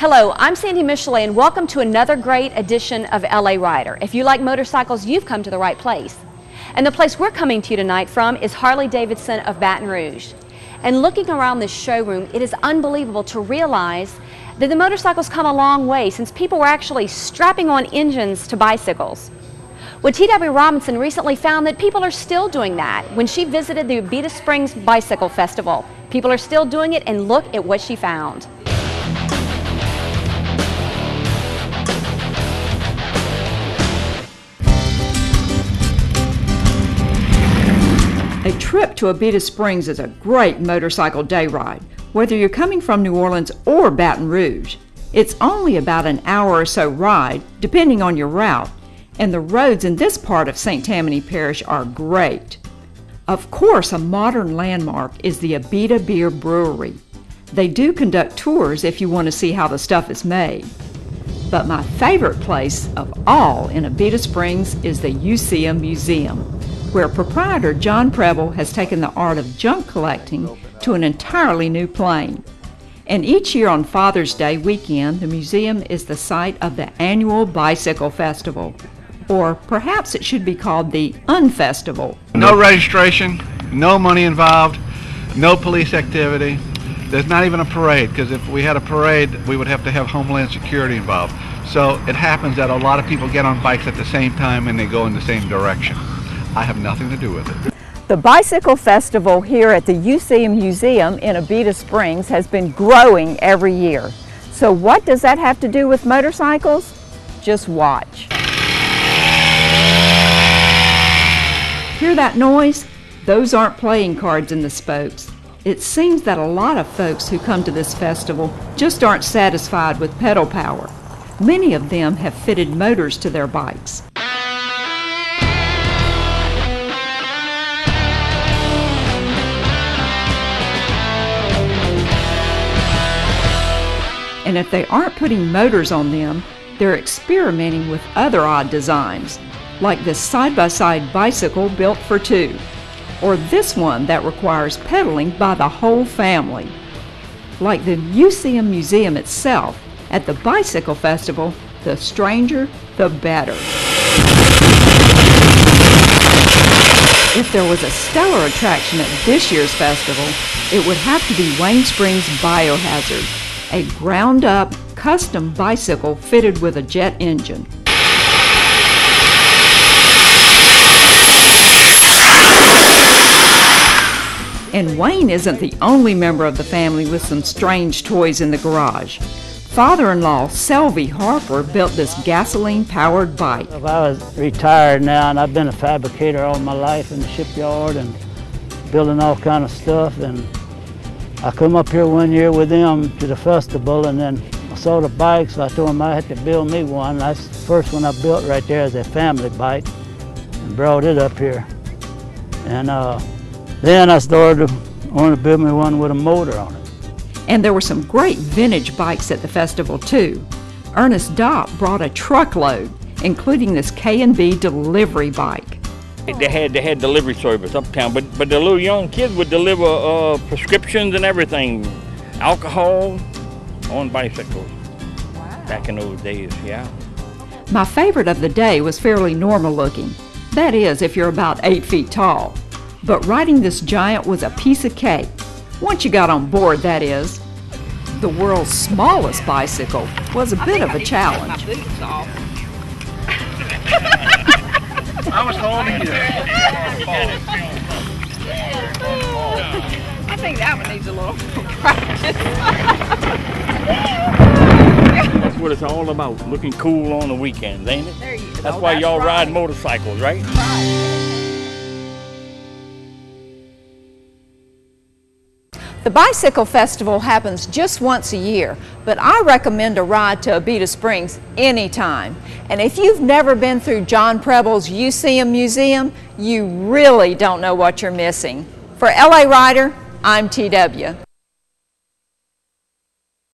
Hello, I'm Sandy Michelet and welcome to another great edition of LA Rider. If you like motorcycles, you've come to the right place. And the place we're coming to you tonight from is Harley-Davidson of Baton Rouge. And looking around this showroom, it is unbelievable to realize that the motorcycles come a long way since people were actually strapping on engines to bicycles. Well, T.W. Robinson recently found that people are still doing that. When she visited the Abita Springs Bicycle Festival, people are still doing it, and look at what she found. A trip to Abita Springs is a great motorcycle day ride, whether you're coming from New Orleans or Baton Rouge. It's only about an hour or so ride, depending on your route, and the roads in this part of St. Tammany Parish are great. Of course, a modern landmark is the Abita Beer Brewery. They do conduct tours if you want to see how the stuff is made. But my favorite place of all in Abita Springs is the UCM Museum, where proprietor John Preble has taken the art of junk collecting to an entirely new plane. And each year on Father's Day weekend, the museum is the site of the annual Bicycle Festival, or perhaps it should be called the Unfestival. No registration, no money involved, no police activity. There's not even a parade, because if we had a parade, we would have to have Homeland Security involved. So it happens that a lot of people get on bikes at the same time and they go in the same direction. I have nothing to do with it. The Bicycle Festival here at the UCM Museum in Abita Springs has been growing every year. So what does that have to do with motorcycles? Just watch. Hear that noise? Those aren't playing cards in the spokes. It seems that a lot of folks who come to this festival just aren't satisfied with pedal power. Many of them have fitted motors to their bikes. And if they aren't putting motors on them, they're experimenting with other odd designs, like this side-by-side bicycle built for two, or this one that requires pedaling by the whole family. Like the UCM Museum itself, at the Bicycle Festival, the stranger, the better. If there was a stellar attraction at this year's festival, it would have to be Wayne Springs Biohazard, a ground-up, custom bicycle fitted with a jet engine. And Wayne isn't the only member of the family with some strange toys in the garage. Father-in-law Selvey Harper built this gasoline-powered bike. I was retired now, and I've been a fabricator all my life in the shipyard and building all kind of stuff. And I come up here one year with them to the festival, and then I saw the bike, so I told them I had to build me one. That's the first one I built right there as a family bike and brought it up here. And then I started wanting to build me one with a motor on it. And there were some great vintage bikes at the festival too. Ernest Dopp brought a truckload, including this K&B delivery bike. They had delivery service uptown, but the little young kids would deliver prescriptions and everything, alcohol on bicycles. Wow. Back in those days, yeah. My favorite of the day was fairly normal looking. That is, if you're about 8 feet tall. But riding this giant was a piece of cake. Once you got on board, that is. The world's smallest bicycle was a bit of a challenge. I was holding you. I think that one needs a little practice. That's what it's all about, looking cool on the weekends, ain't it? There you go. That's why y'all ride motorcycles, right? The Bicycle Festival happens just once a year, but I recommend a ride to Abita Springs anytime. And if you've never been through John Preble's UCM Museum, you really don't know what you're missing. For LA Rider, I'm TW.